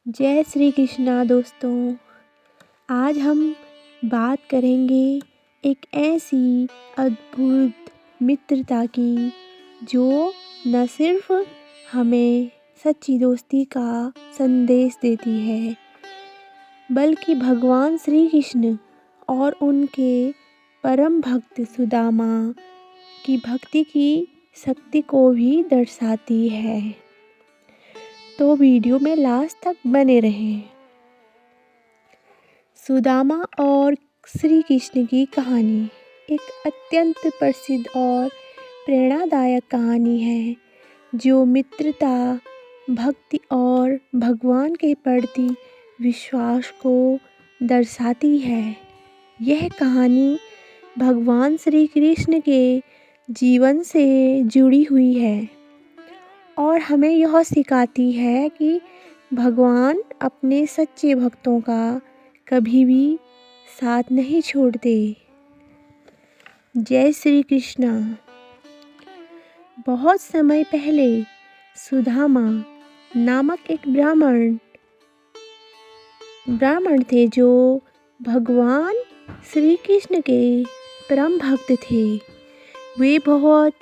जय श्री कृष्णा दोस्तों। आज हम बात करेंगे एक ऐसी अद्भुत मित्रता की जो न सिर्फ हमें सच्ची दोस्ती का संदेश देती है बल्कि भगवान श्री कृष्ण और उनके परम भक्त सुदामा की भक्ति की शक्ति को भी दर्शाती है। तो वीडियो में लास्ट तक बने रहें। सुदामा और श्री कृष्ण की कहानी एक अत्यंत प्रसिद्ध और प्रेरणादायक कहानी है जो मित्रता, भक्ति और भगवान के प्रति विश्वास को दर्शाती है। यह कहानी भगवान श्री कृष्ण के जीवन से जुड़ी हुई है और हमें यह सिखाती है कि भगवान अपने सच्चे भक्तों का कभी भी साथ नहीं छोड़ते। जय श्री कृष्णा। बहुत समय पहले सुदामा नामक एक ब्राह्मण थे जो भगवान श्री कृष्ण के परम भक्त थे। वे बहुत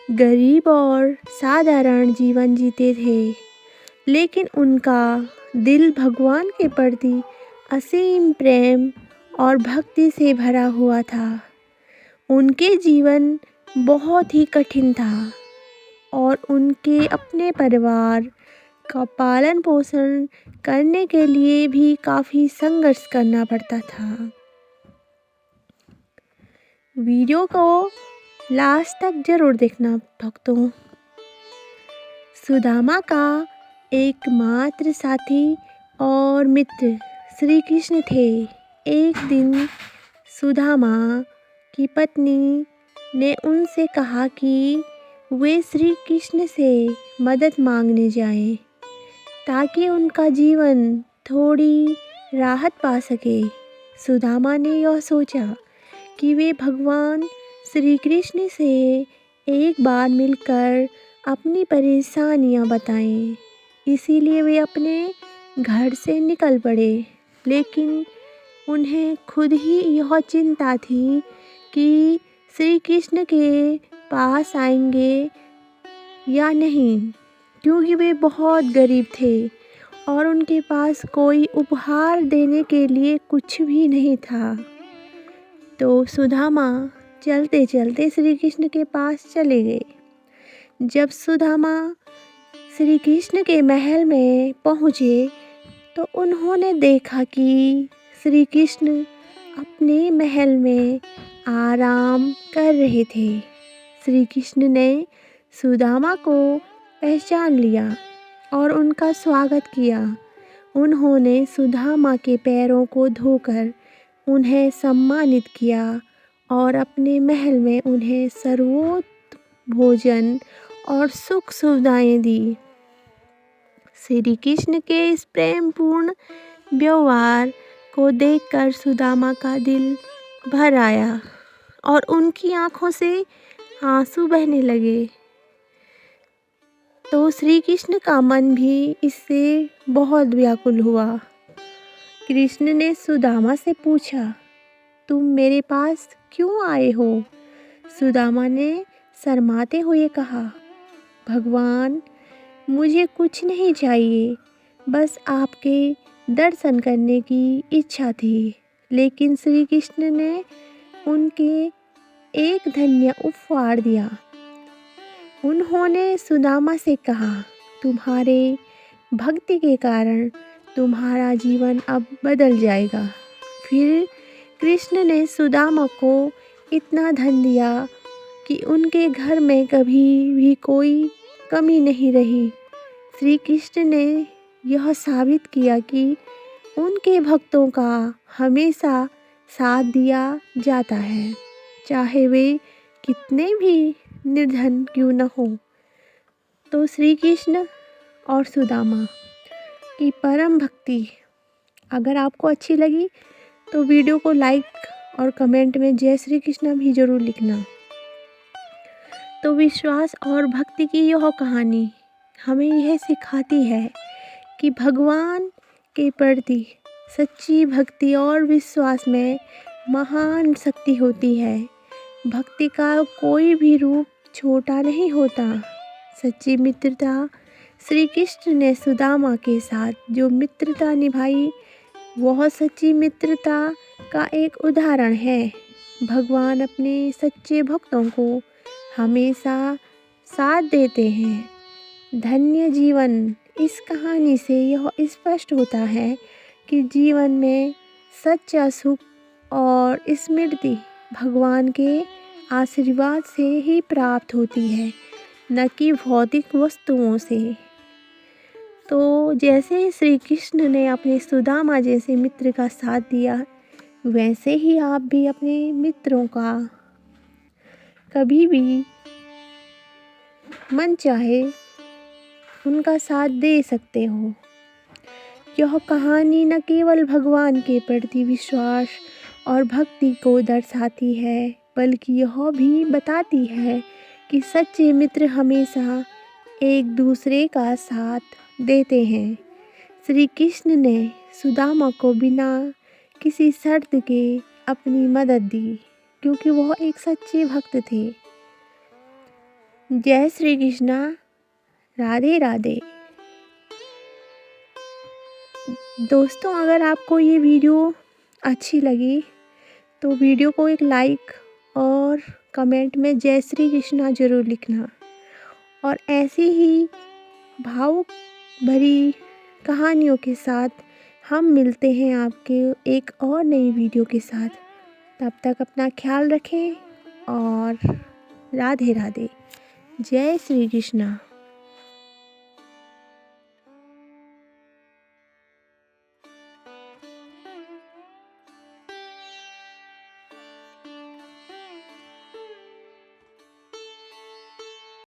गरीब और साधारण जीवन जीते थे, लेकिन उनका दिल भगवान के प्रति असीम प्रेम और भक्ति से भरा हुआ था। उनके जीवन बहुत ही कठिन था और उनके अपने परिवार का पालन पोषण करने के लिए भी काफ़ी संघर्ष करना पड़ता था। वीडियो को लास्ट तक जरूर देखना भक्तों। सुदामा का एकमात्र साथी और मित्र श्री कृष्ण थे। एक दिन सुदामा की पत्नी ने उनसे कहा कि वे श्री कृष्ण से मदद मांगने जाएं ताकि उनका जीवन थोड़ी राहत पा सके। सुदामा ने यह सोचा कि वे भगवान श्री कृष्ण से एक बार मिलकर अपनी परेशानियां बताएं। इसीलिए वे अपने घर से निकल पड़े, लेकिन उन्हें खुद ही यह चिंता थी कि श्री कृष्ण के पास आएंगे या नहीं, क्योंकि वे बहुत गरीब थे और उनके पास कोई उपहार देने के लिए कुछ भी नहीं था। तो सुदामा चलते चलते श्री कृष्ण के पास चले गए। जब सुदामा श्री कृष्ण के महल में पहुँचे तो उन्होंने देखा कि श्री कृष्ण अपने महल में आराम कर रहे थे। श्री कृष्ण ने सुदामा को पहचान लिया और उनका स्वागत किया। उन्होंने सुदामा के पैरों को धोकर उन्हें सम्मानित किया और अपने महल में उन्हें सर्वोत्तम भोजन और सुख सुविधाएं दी। श्री कृष्ण के इस प्रेमपूर्ण व्यवहार को देखकर सुदामा का दिल भर आया और उनकी आंखों से आंसू बहने लगे। तो श्री कृष्ण का मन भी इससे बहुत व्याकुल हुआ। कृष्ण ने सुदामा से पूछा, तुम मेरे पास क्यों आए हो? सुदामा ने शर्माते हुए कहा, भगवान, मुझे कुछ नहीं चाहिए, बस आपके दर्शन करने की इच्छा थी। लेकिन श्री कृष्ण ने उनके एक धन्य उपहार दिया। उन्होंने सुदामा से कहा, तुम्हारे भक्ति के कारण तुम्हारा जीवन अब बदल जाएगा। फिर कृष्ण ने सुदामा को इतना धन दिया कि उनके घर में कभी भी कोई कमी नहीं रही। श्री कृष्ण ने यह साबित किया कि उनके भक्तों का हमेशा साथ दिया जाता है, चाहे वे कितने भी निर्धन क्यों न हो। तो श्री कृष्ण और सुदामा की परम भक्ति अगर आपको अच्छी लगी तो वीडियो को लाइक और कमेंट में जय श्री कृष्ण भी ज़रूर लिखना। तो विश्वास और भक्ति की यह कहानी हमें यह सिखाती है कि भगवान के प्रति सच्ची भक्ति और विश्वास में महान शक्ति होती है। भक्ति का कोई भी रूप छोटा नहीं होता। सच्ची मित्रता श्री कृष्ण ने सुदामा के साथ जो मित्रता निभाई वह सच्ची मित्रता का एक उदाहरण है। भगवान अपने सच्चे भक्तों को हमेशा साथ देते हैं। धन्य जीवन। इस कहानी से यह स्पष्ट होता है कि जीवन में सच्चा सुख और स्मृति भगवान के आशीर्वाद से ही प्राप्त होती है, न कि भौतिक वस्तुओं से। तो जैसे श्री कृष्ण ने अपने सुदामा जैसे मित्र का साथ दिया, वैसे ही आप भी अपने मित्रों का कभी भी मन चाहे उनका साथ दे सकते हो। यह कहानी न केवल भगवान के प्रति विश्वास और भक्ति को दर्शाती है, बल्कि यह भी बताती है कि सच्चे मित्र हमेशा एक दूसरे का साथ देते हैं। श्री कृष्ण ने सुदामा को बिना किसी शर्त के अपनी मदद दी, क्योंकि वह एक सच्चे भक्त थे। जय श्री कृष्णा। राधे राधे। दोस्तों, अगर आपको ये वीडियो अच्छी लगी तो वीडियो को एक लाइक और कमेंट में जय श्री कृष्णा ज़रूर लिखना। और ऐसी ही भावुक भरी कहानियों के साथ हम मिलते हैं आपके एक और नई वीडियो के साथ। तब तक अपना ख्याल रखें और राधे राधे। जय श्री कृष्णा।